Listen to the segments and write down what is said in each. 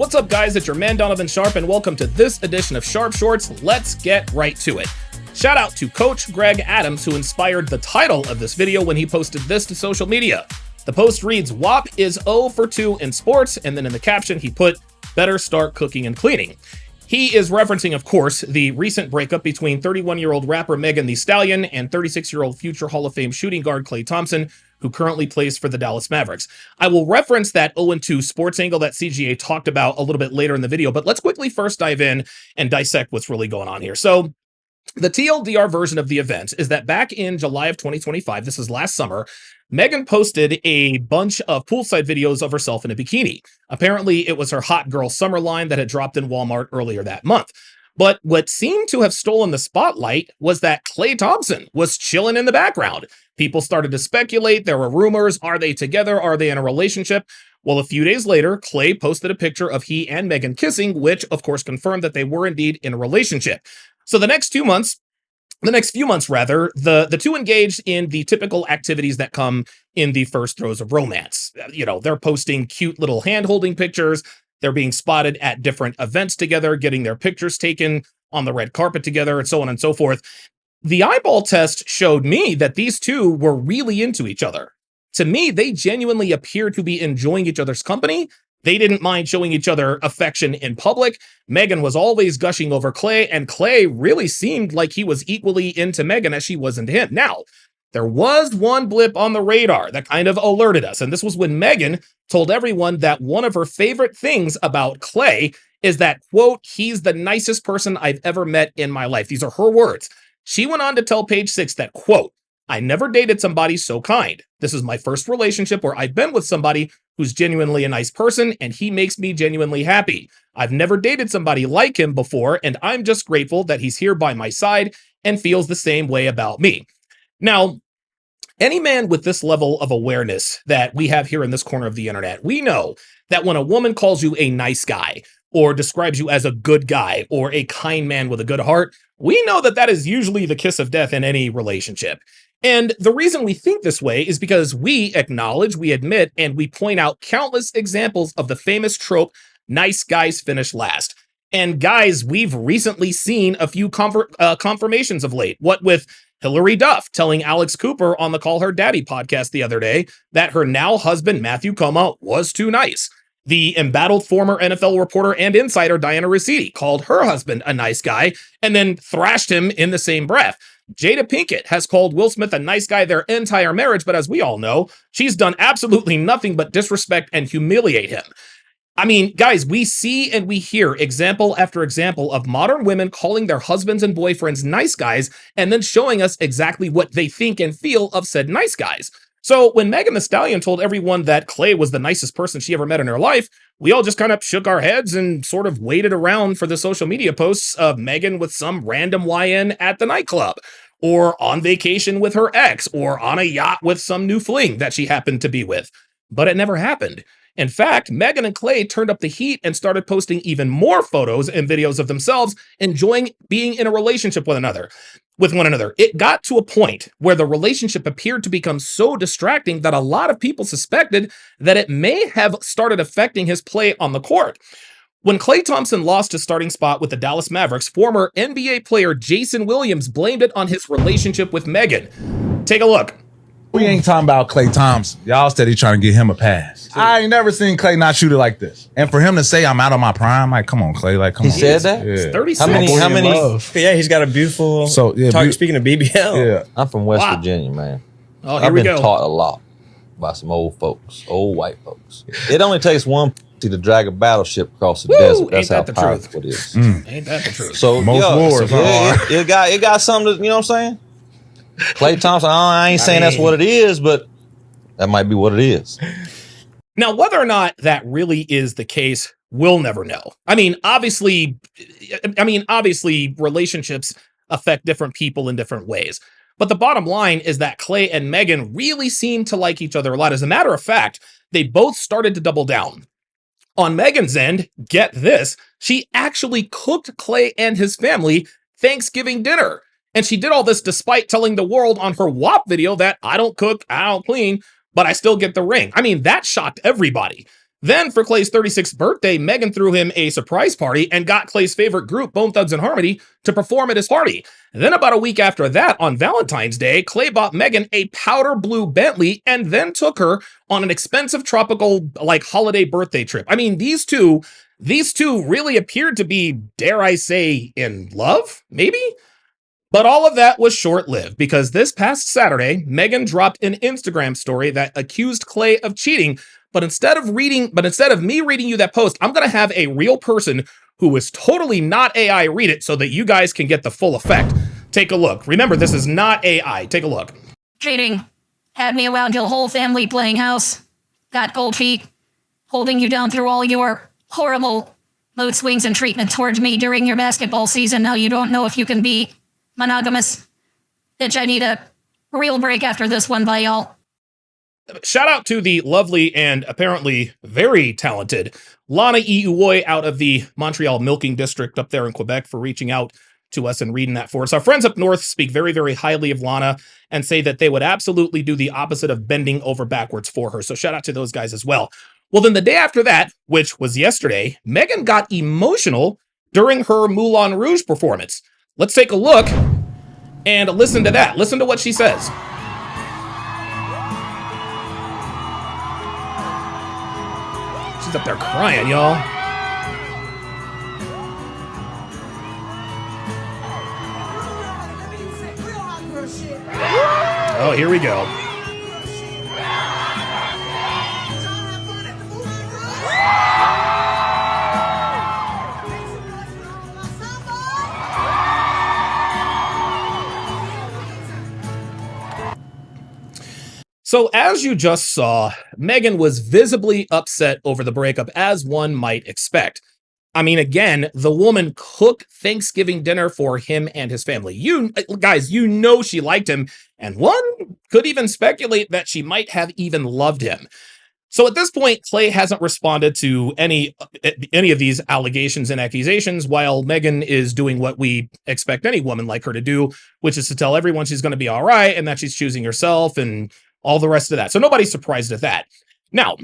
What's up, guys? It's your man Donovan Sharp, and welcome to this edition of Sharp Shorts. Let's get right to it. Shout out to Coach Greg Adams, who inspired the title of this video when he posted this to social media. The post reads, "W.A.P is 0 for 2 in sports," and then in the caption he put, "Better start cooking and cleaning." He is referencing, of course, the recent breakup between 31-year-old rapper Megan Thee Stallion and 36-year-old future Hall of Fame shooting guard Klay Thompson, who currently plays for the Dallas Mavericks. I will reference that 0-2 sports angle that CGA talked about a little bit later in the video, but let's quickly first dive in and dissect what's really going on here. So the TLDR version of the event is that back in July of 2025, this is last summer, Megan posted a bunch of poolside videos of herself in a bikini. Apparently, it was her Hot Girl Summer line that had dropped in Walmart earlier that month. But what seemed to have stolen the spotlight was that Klay Thompson was chilling in the background. People started to speculate. There were rumors. Are they together? Are they in a relationship? Well, a few days later, Klay posted a picture of he and Megan kissing, which of course confirmed that they were indeed in a relationship. So the next few months, the two engaged in the typical activities that come in the first throes of romance. You know, they're posting cute little hand-holding pictures. They're being spotted at different events together, getting their pictures taken on the red carpet together, and so on and so forth. The eyeball test showed me that these two were really into each other. To me, they genuinely appeared to be enjoying each other's company. They didn't mind showing each other affection in public. Megan was always gushing over Klay, and Klay really seemed like he was equally into Megan as she was into him. Now, there was one blip on the radar that kind of alerted us, and this was when Megan told everyone that one of her favorite things about Klay is that, quote, "he's the nicest person I've ever met in my life." These are her words. She went on to tell Page Six that, quote, "I never dated somebody so kind. This is my first relationship where I've been with somebody who's genuinely a nice person, and he makes me genuinely happy. I've never dated somebody like him before, and I'm just grateful that he's here by my side and feels the same way about me." Now, any man with this level of awareness that we have here in this corner of the internet, we know that when a woman calls you a nice guy or describes you as a good guy or a kind man with a good heart, we know that that is usually the kiss of death in any relationship. And the reason we think this way is because we acknowledge, we admit, and we point out countless examples of the famous trope, nice guys finish last. And guys, we've recently seen a few confirmations of late. What with Hillary Duff telling Alex Cooper on the Call Her Daddy podcast the other day that her now husband, Matthew Coma, was too nice. The embattled former NFL reporter and insider Diana Rossetti called her husband a nice guy and then thrashed him in the same breath. Jada Pinkett has called Will Smith a nice guy their entire marriage, but as we all know, she's done absolutely nothing but disrespect and humiliate him. I mean, guys, we see and we hear example after example of modern women calling their husbands and boyfriends nice guys and then showing us exactly what they think and feel of said nice guys. So when Megan Thee Stallion told everyone that Klay was the nicest person she ever met in her life, we all just kind of shook our heads and sort of waited around for the social media posts of Megan with some random YN at the nightclub, or on vacation with her ex, or on a yacht with some new fling that she happened to be with. But it never happened. In fact, Megan and Klay turned up the heat and started posting even more photos and videos of themselves enjoying being in a relationship with one another. It got to a point where the relationship appeared to become so distracting that a lot of people suspected that it may have started affecting his play on the court. When Klay Thompson lost his starting spot with the Dallas Mavericks, former NBA player Jason Williams blamed it on his relationship with Megan. Take a look. We ain't talking about Klay Thompson. Y'all steady trying to get him a pass. I ain't never seen Klay not shoot it like this. And for him to say I'm out of my prime, like, come on, Klay, like, come on. He said that? Yeah. It's 36. How many? Yeah, he's got a beautiful target. Speaking of BBL. Yeah. I'm from West Virginia, man. Oh, here I've we been go. taught a lot by some old folks, old white folks. It only takes one to drag a battleship across the desert. That's how powerful it is. Ain't that the truth? So Most wars it got something to, you know what I'm saying? Klay Thompson, I ain't saying that's what it is, but that might be what it is. Now, whether or not that really is the case, we'll never know. I mean, obviously, relationships affect different people in different ways. But the bottom line is that Klay and Megan really seem to like each other a lot. As a matter of fact, they both started to double down. On Megan's end, get this, she actually cooked Klay and his family Thanksgiving dinner. And she did all this despite telling the world on her W.A.P video that I don't cook, I don't clean, but I still get the ring. I mean, that shocked everybody. Then, for Klay's 36th birthday, Megan threw him a surprise party and got Klay's favorite group, Bone Thugs and Harmony, to perform at his party. Then, about a week after that, on Valentine's Day, Klay bought Megan a powder blue Bentley and then took her on an expensive tropical, holiday birthday trip. I mean, these two really appeared to be, dare I say, in love, maybe? But all of that was short-lived, because this past Saturday, Megan dropped an Instagram story that accused Klay of cheating. But instead of me reading you that post, I'm going to have a real person who is totally not AI read it so that you guys can get the full effect. Take a look. Remember, this is not AI. Take a look. Cheating. Had me around your whole family playing house. Got cold feet. Holding you down through all your horrible mood swings and treatment towards me during your basketball season. Now you don't know if you can be monogamous. Bitch, I need a real break after this one by y'all. Shout out to the lovely and apparently very talented Lana Iuoi out of the Montreal Milking District up there in Quebec for reaching out to us and reading that for us. Our friends up north speak very, very highly of Lana and say that they would absolutely do the opposite of bending over backwards for her. So shout out to those guys as well. Well, then the day after that, which was yesterday, Megan got emotional during her Moulin Rouge performance. Let's take a look and listen to that. Listen to what she says. She's up there crying, y'all. Oh, here we go. So as you just saw, Megan was visibly upset over the breakup, as one might expect. I mean, again, the woman cooked Thanksgiving dinner for him and his family. You guys, you know she liked him, and one could even speculate that she might have even loved him. So at this point, Klay hasn't responded to any of these allegations and accusations, while Megan is doing what we expect any woman like her to do, which is to tell everyone she's going to be all right and that she's choosing herself and all the rest of that. So nobody's surprised at that. Now,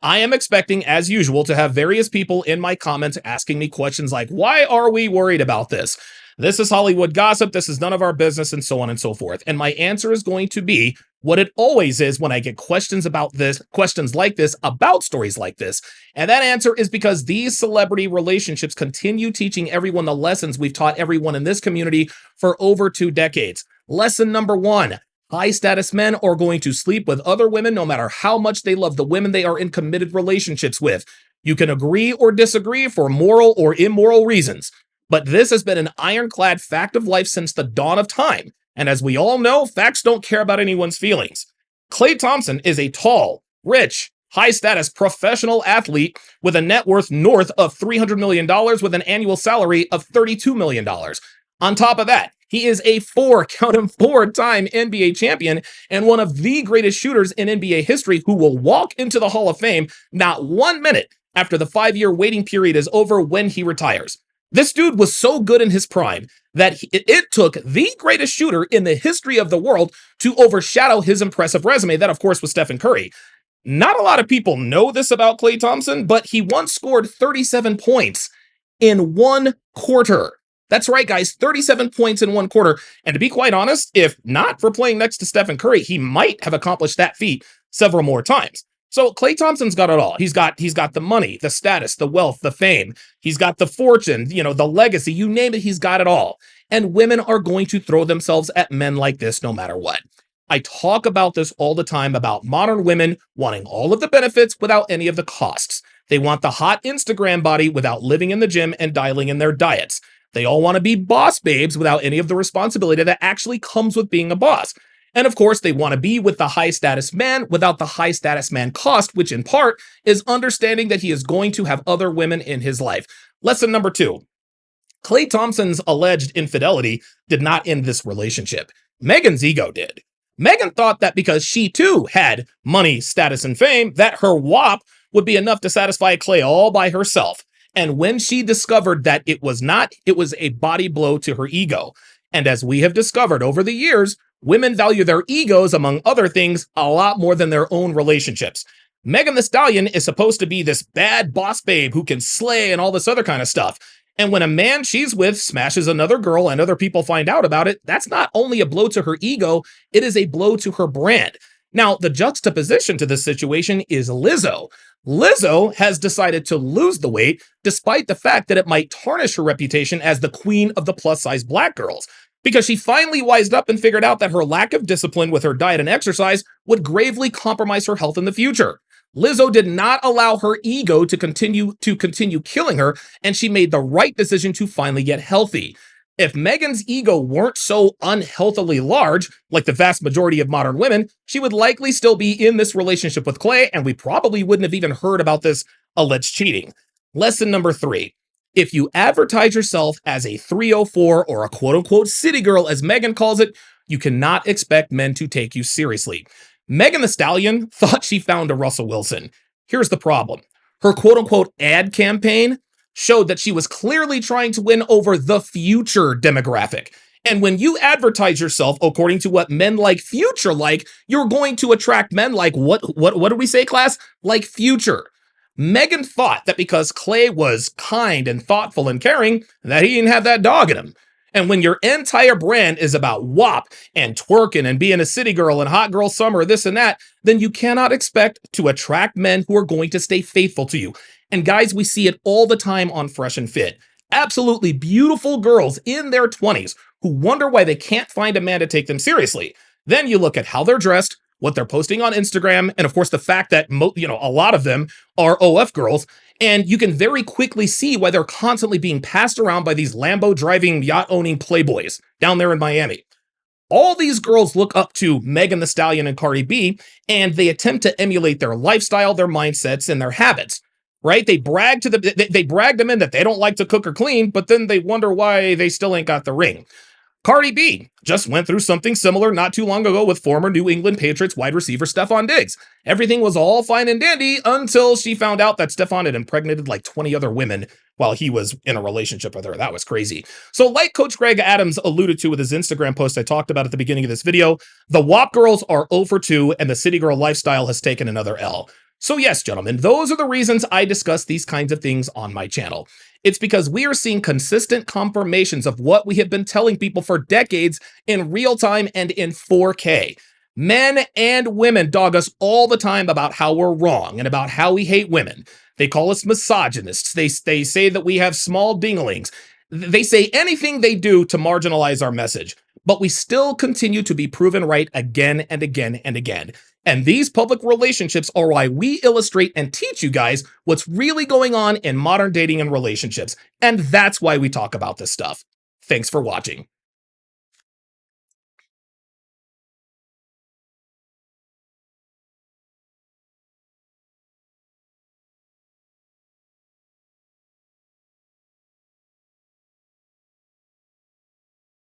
I am expecting, as usual, to have various people in my comments asking me questions like, why are we worried about this? This is Hollywood gossip. This is none of our business, and so on and so forth. And my answer is going to be what it always is when I get questions like this, about stories like this. And that answer is because these celebrity relationships continue teaching everyone the lessons we've taught everyone in this community for over 2 decades. Lesson number 1. High-status men are going to sleep with other women no matter how much they love the women they are in committed relationships with. You can agree or disagree for moral or immoral reasons, but this has been an ironclad fact of life since the dawn of time. And as we all know, facts don't care about anyone's feelings. Klay Thompson is a tall, rich, high-status professional athlete with a net worth north of $300 million with an annual salary of $32 million. On top of that, he is a 4-time NBA champion and one of the greatest shooters in NBA history who will walk into the Hall of Fame not 1 minute after the 5-year waiting period is over when he retires. This dude was so good in his prime that it took the greatest shooter in the history of the world to overshadow his impressive resume. That, of course, was Stephen Curry. Not a lot of people know this about Klay Thompson, but he once scored 37 points in 1 quarter. That's right, guys, 37 points in 1 quarter. And to be quite honest, if not for playing next to Stephen Curry, he might have accomplished that feat several more times. So Klay Thompson's got it all. He's got the money, the status, the wealth, the fame. He's got the fortune, the legacy, you name it, he's got it all. And women are going to throw themselves at men like this no matter what. I talk about this all the time about modern women wanting all of the benefits without any of the costs. They want the hot Instagram body without living in the gym and dialing in their diets. They all want to be boss babes without any of the responsibility that actually comes with being a boss. And of course, they want to be with the high status man without the high status man cost, which in part is understanding that he is going to have other women in his life. Lesson number 2. Klay Thompson's alleged infidelity did not end this relationship. Megan's ego did. Megan thought that because she too had money, status, and fame, that her W.A.P would be enough to satisfy Klay all by herself. And when she discovered that it was not, it was a body blow to her ego. And as we have discovered over the years, women value their egos, among other things, a lot more than their own relationships. Megan Thee Stallion is supposed to be this bad boss babe who can slay and all this other kind of stuff. And when a man she's with smashes another girl and other people find out about it, that's not only a blow to her ego, it is a blow to her brand. Now, the juxtaposition to this situation is Lizzo. Lizzo has decided to lose the weight despite the fact that it might tarnish her reputation as the queen of the plus-size black girls, because she finally wised up and figured out that her lack of discipline with her diet and exercise would gravely compromise her health in the future. Lizzo did not allow her ego to continue killing her, and she made the right decision to finally get healthy. If Megan's ego weren't so unhealthily large, like the vast majority of modern women, she would likely still be in this relationship with Klay, and we probably wouldn't have even heard about this alleged cheating. Lesson number 3. If you advertise yourself as a 304 or a quote-unquote city girl, as Megan calls it, you cannot expect men to take you seriously. Megan Thee Stallion thought she found a Russell Wilson. Here's the problem. Her quote-unquote ad campaign showed that she was clearly trying to win over the future demographic. And when you advertise yourself according to what men like Future like, you're going to attract men like what did we say, class? Like Future. Megan thought that because Klay was kind and thoughtful and caring, that he didn't have that dog in him. And when your entire brand is about WAP and twerking and being a city girl and hot girl summer, this and that, then you cannot expect to attract men who are going to stay faithful to you. And guys, we see it all the time on Fresh and Fit. Absolutely beautiful girls in their 20s who wonder why they can't find a man to take them seriously. Then you look at how they're dressed, what they're posting on Instagram, and of course the fact that a lot of them are OF girls, and you can very quickly see why they're constantly being passed around by these Lambo driving, yacht owning playboys down there in Miami. All these girls look up to Megan Thee Stallion and Cardi B, and they attempt to emulate their lifestyle, their mindsets, and their habits. Right? They brag them in that they don't like to cook or clean, but then they wonder why they still ain't got the ring. Cardi B just went through something similar not too long ago with former New England Patriots wide receiver Stephon Diggs. Everything was all fine and dandy until she found out that Stephon had impregnated like 20 other women while he was in a relationship with her. That was crazy. So like Coach Greg Adams alluded to with his Instagram post I talked about at the beginning of this video, the WAP girls are 0 for 2 and the city girl lifestyle has taken another L. So yes, gentlemen, those are the reasons I discuss these kinds of things on my channel. It's because we are seeing consistent confirmations of what we have been telling people for decades in real time and in 4K. Men and women dog us all the time about how we're wrong and about how we hate women. They call us misogynists. They say that we have small dinglings. They say anything they do to marginalize our message. But we still continue to be proven right again and again and again. And these public relationships are why we illustrate and teach you guys what's really going on in modern dating and relationships. And that's why we talk about this stuff. Thanks for watching.